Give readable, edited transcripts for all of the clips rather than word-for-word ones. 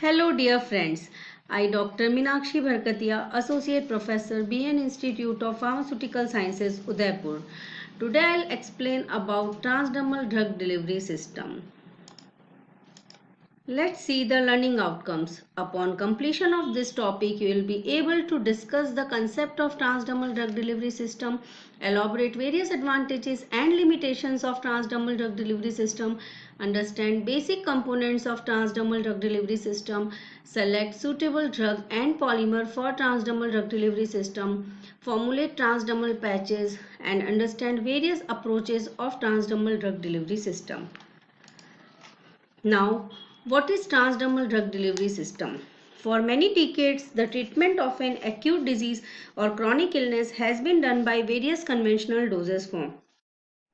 Hello, dear friends. I, Dr. Minakshi Bharkatia, Associate Professor, BN Institute of Pharmaceutical Sciences, Udaipur. Today, I'll explain about transdermal drug delivery system. Let's see the learning outcomes. Upon completion of this topic, you will be able to discuss the concept of transdermal drug delivery system, elaborate various advantages and limitations of transdermal drug delivery system, understand basic components of transdermal drug delivery system, select suitable drug and polymer for transdermal drug delivery system, formulate transdermal patches, and understand various approaches of transdermal drug delivery system. Now, what is transdermal drug delivery system? For many decades, the treatment of an acute disease or chronic illness has been done by various conventional dosage form.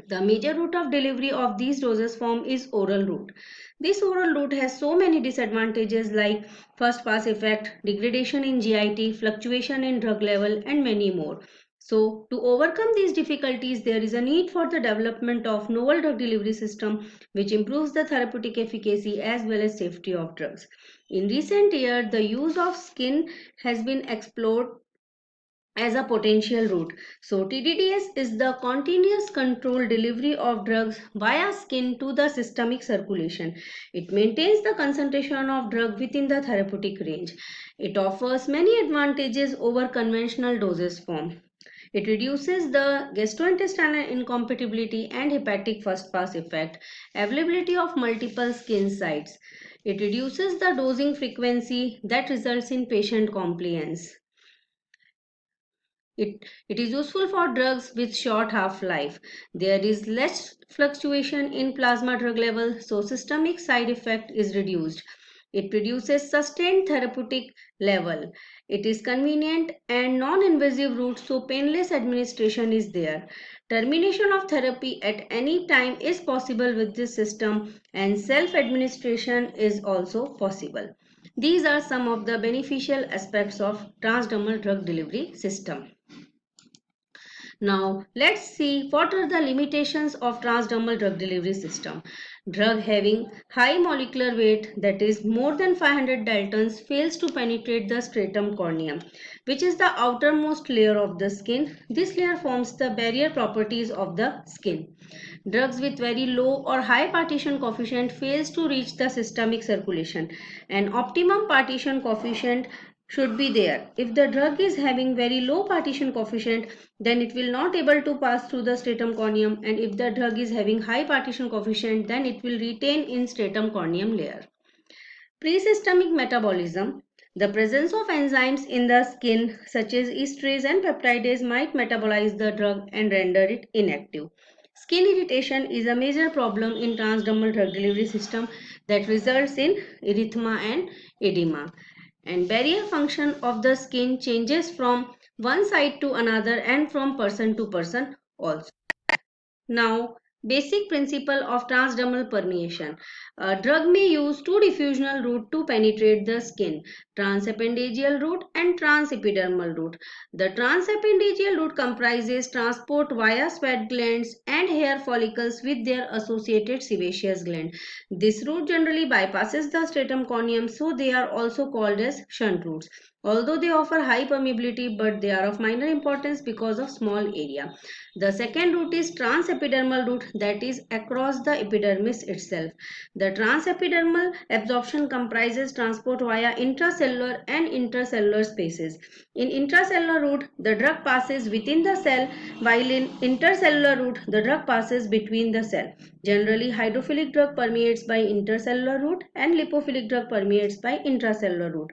The major route of delivery of these dosage form is oral route. This oral route has so many disadvantages like first pass effect, degradation in GIT, fluctuation in drug level, and many more. So, to overcome these difficulties, there is a need for the development of novel drug delivery system which improves the therapeutic efficacy as well as safety of drugs. In recent years, the use of skin has been explored as a potential route. So TDDS is the continuous controlled delivery of drugs via skin to the systemic circulation. It maintains the concentration of drug within the therapeutic range. It offers many advantages over conventional dosage form. It reduces the gastrointestinal incompatibility and hepatic first pass effect, availability of multiple skin sites. It reduces the dosing frequency that results in patient compliance. It is useful for drugs with short half-life. There is less fluctuation in plasma drug level, so systemic side effect is reduced. It produces sustained therapeutic level. It is convenient and non-invasive route, so painless administration is there. Termination of therapy at any time is possible with this system, and self-administration is also possible. These are some of the beneficial aspects of transdermal drug delivery system. Now let's see what are the limitations of transdermal drug delivery system. Drug having high molecular weight, that is more than 500 daltons, fails to penetrate the stratum corneum, which is the outermost layer of the skin. This layer forms the barrier properties of the skin. Drugs with very low or high partition coefficient fails to reach the systemic circulation. An optimum partition coefficient should be there. If the drug is having very low partition coefficient, then it will not able to pass through the stratum corneum, and if the drug is having high partition coefficient, then it will retain in stratum corneum layer. Pre-systemic metabolism. The presence of enzymes in the skin such as esterase and peptidase might metabolize the drug and render it inactive. Skin irritation is a major problem in transdermal drug delivery system that results in erythema and edema. And barrier function of the skin changes from one side to another and from person to person also. Now, basic principle of transdermal permeation. A drug may use two diffusional route to penetrate the skin, transappendigeal route and transepidermal route. The transappendigeal route comprises transport via sweat glands and hair follicles with their associated sebaceous gland. This route generally bypasses the stratum corneum, so they are also called as shunt routes. Although they offer high permeability, but they are of minor importance because of small area. The second route is transepidermal route, that is across the epidermis itself. The transepidermal absorption comprises transport via intracellular and intercellular spaces. In intracellular route, the drug passes within the cell, while in intercellular route, the drug passes between the cell. Generally, hydrophilic drug permeates by intercellular route and lipophilic drug permeates by intracellular route.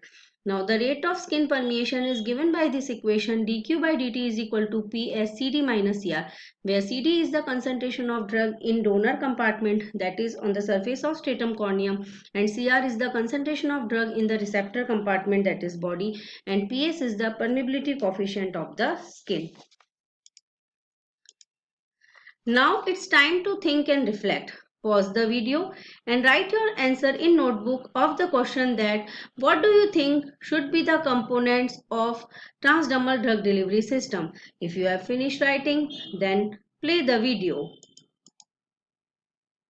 Now the rate of skin permeation is given by this equation dq by dt is equal to P as CD minus CR, where CD is the concentration of drug in donor compartment, that is on the surface of stratum corneum, and CR is the concentration of drug in the receptor compartment, that is body, and PS is the permeability coefficient of the skin. Now it's time to think and reflect. Pause the video and write your answer in notebook of the question that what do you think should be the components of transdermal drug delivery system. If you have finished writing, then play the video.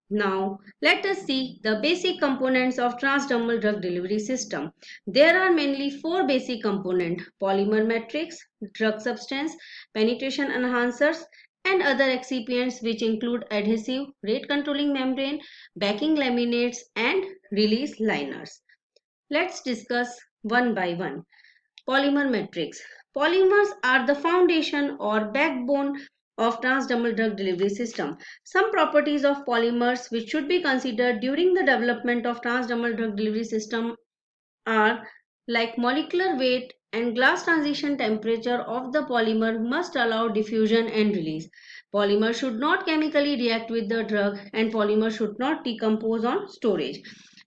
Now, let us see the basic components of transdermal drug delivery system. There are mainly four basic components: polymer matrix, drug substance, penetration enhancers, and other excipients which include adhesive, rate controlling membrane, backing laminates, and release liners. Let's discuss one by one. Polymer matrix. Polymers are the foundation or backbone of transdermal drug delivery system. Some properties of polymers which should be considered during the development of transdermal drug delivery system are like molecular weight and glass transition temperature of the polymer must allow diffusion and release. Polymer should not chemically react with the drug and polymer should not decompose on storage.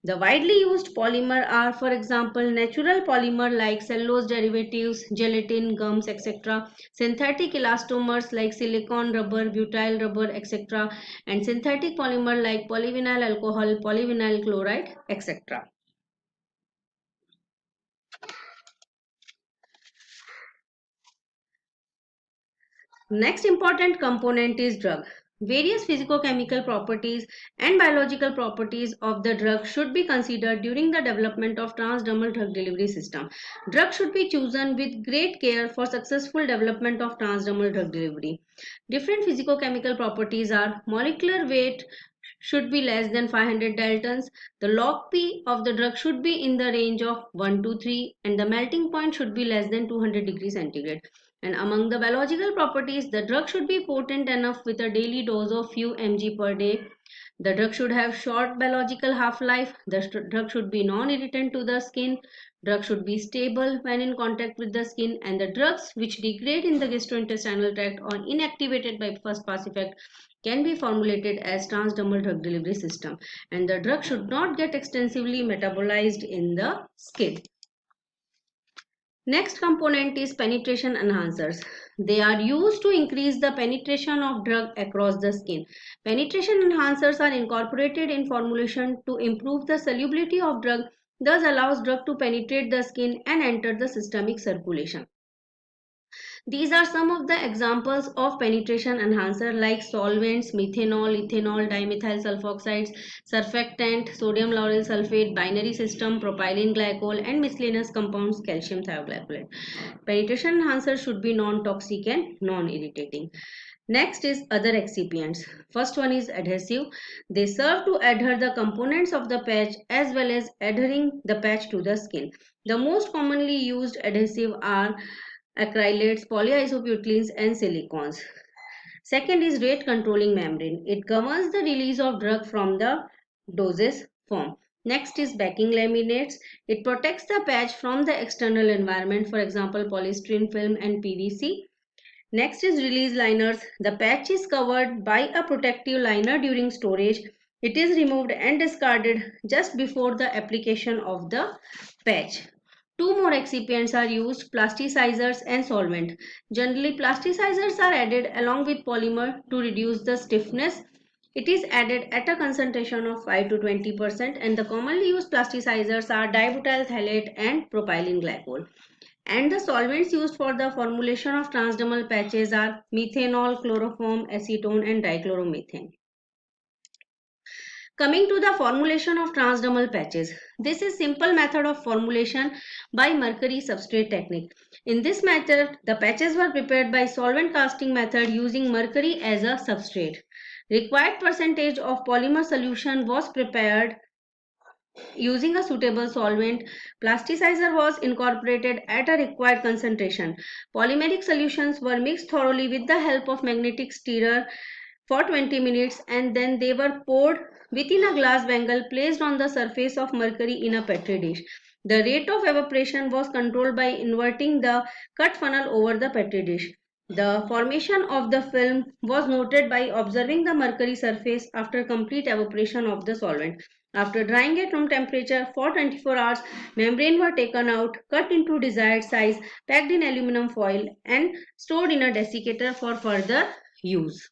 The widely used polymer are, for example, natural polymer like cellulose derivatives, gelatin, gums, etc. Synthetic elastomers like silicone rubber, butyl rubber, etc. And synthetic polymer like polyvinyl alcohol, polyvinyl chloride, etc. Next important component is drug. Various physicochemical properties and biological properties of the drug should be considered during the development of transdermal drug delivery system. Drug should be chosen with great care for successful development of transdermal drug delivery. Different physicochemical properties are: molecular weight should be less than 500 daltons, the log P of the drug should be in the range of 1 to 3, and the melting point should be less than 200 degrees centigrade. And among the biological properties, the drug should be potent enough with a daily dose of few mg per day. The drug should have short biological half-life. The drug should be non-irritant to the skin. Drug should be stable when in contact with the skin, and the drugs which degrade in the gastrointestinal tract or inactivated by first pass effect can be formulated as transdermal drug delivery system, and the drug should not get extensively metabolized in the skin. Next component is penetration enhancers. They are used to increase the penetration of drug across the skin. Penetration enhancers are incorporated in formulation to improve the solubility of drug, thus allows drug to penetrate the skin and enter the systemic circulation. These are some of the examples of penetration enhancer like solvents, methanol, ethanol, dimethyl sulfoxides, surfactant, sodium lauryl sulfate, binary system, propylene glycol, and miscellaneous compounds, calcium thioglycolate. Penetration enhancer should be non-toxic and non-irritating. Next is other excipients. First one is adhesive. They serve to adhere the components of the patch as well as adhering the patch to the skin. The most commonly used adhesive are acrylates, polyisobutylenes, and silicones. Second is rate controlling membrane. It governs the release of drug from the dosage form. Next is backing laminates. It protects the patch from the external environment, for example, polystyrene film and PVC. Next is release liners. The patch is covered by a protective liner during storage. It is removed and discarded just before the application of the patch. Two more excipients are used: plasticizers and solvent. Generally, plasticizers are added along with polymer to reduce the stiffness. It is added at a concentration of 5 to 20%, and the commonly used plasticizers are dibutyl phthalate and propylene glycol. And the solvents used for the formulation of transdermal patches are methanol, chloroform, acetone, and dichloromethane. Coming to the formulation of transdermal patches. This is simple method of formulation by mercury substrate technique. In this method, the patches were prepared by solvent casting method using mercury as a substrate. Required percentage of polymer solution was prepared using a suitable solvent. Plasticizer was incorporated at a required concentration. Polymeric solutions were mixed thoroughly with the help of magnetic stirrer for 20 minutes, and then they were poured within a glass bangle placed on the surface of mercury in a petri dish. The rate of evaporation was controlled by inverting the cut funnel over the petri dish. The formation of the film was noted by observing the mercury surface after complete evaporation of the solvent. After drying at room temperature for 24 hours, membrane were taken out, cut into desired size, packed in aluminum foil, and stored in a desiccator for further use.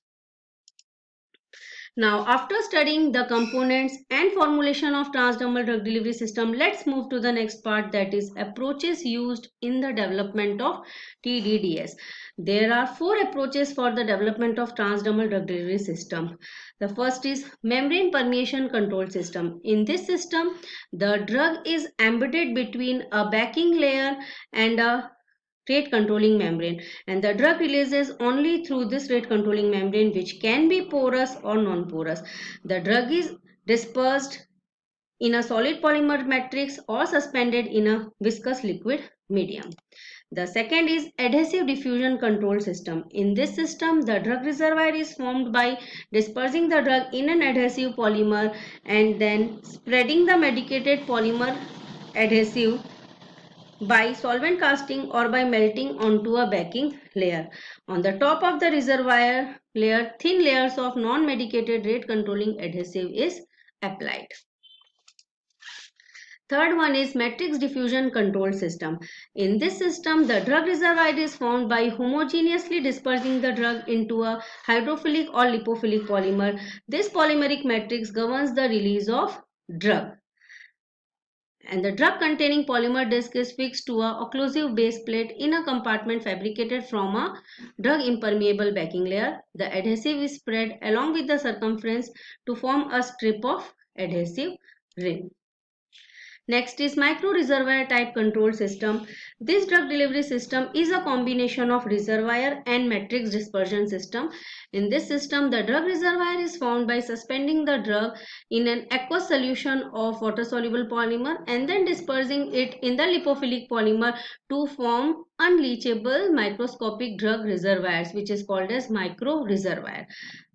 Now, after studying the components and formulation of transdermal drug delivery system, let's move to the next part, that is approaches used in the development of TDDS. There are four approaches for the development of transdermal drug delivery system. The first is membrane permeation control system. In this system, the drug is embedded between a backing layer and a rate controlling membrane, and the drug releases only through this rate controlling membrane, which can be porous or non-porous. The drug is dispersed in a solid polymer matrix or suspended in a viscous liquid medium. The second is adhesive diffusion control system. In this system, the drug reservoir is formed by dispersing the drug in an adhesive polymer and then spreading the medicated polymer adhesive by solvent casting or by melting onto a backing layer. On the top of the reservoir layer, thin layers of non-medicated rate controlling adhesive is applied. Third one is matrix diffusion control system. In this system, the drug reservoir is formed by homogeneously dispersing the drug into a hydrophilic or lipophilic polymer. This polymeric matrix governs the release of drug, and the drug containing polymer disc is fixed to a occlusive base plate in a compartment fabricated from a drug impermeable backing layer. The adhesive is spread along with the circumference to form a strip of adhesive ring. Next is micro reservoir type control system. This drug delivery system is a combination of reservoir and matrix dispersion system. In this system, the drug reservoir is formed by suspending the drug in an aqueous solution of water soluble polymer and then dispersing it in the lipophilic polymer to form unleachable microscopic drug reservoirs, which is called as micro reservoir.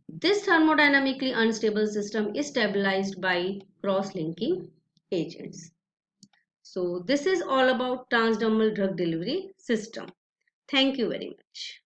This thermodynamically unstable system is stabilized by cross-linking agents. So this is all about transdermal drug delivery system. Thank you very much.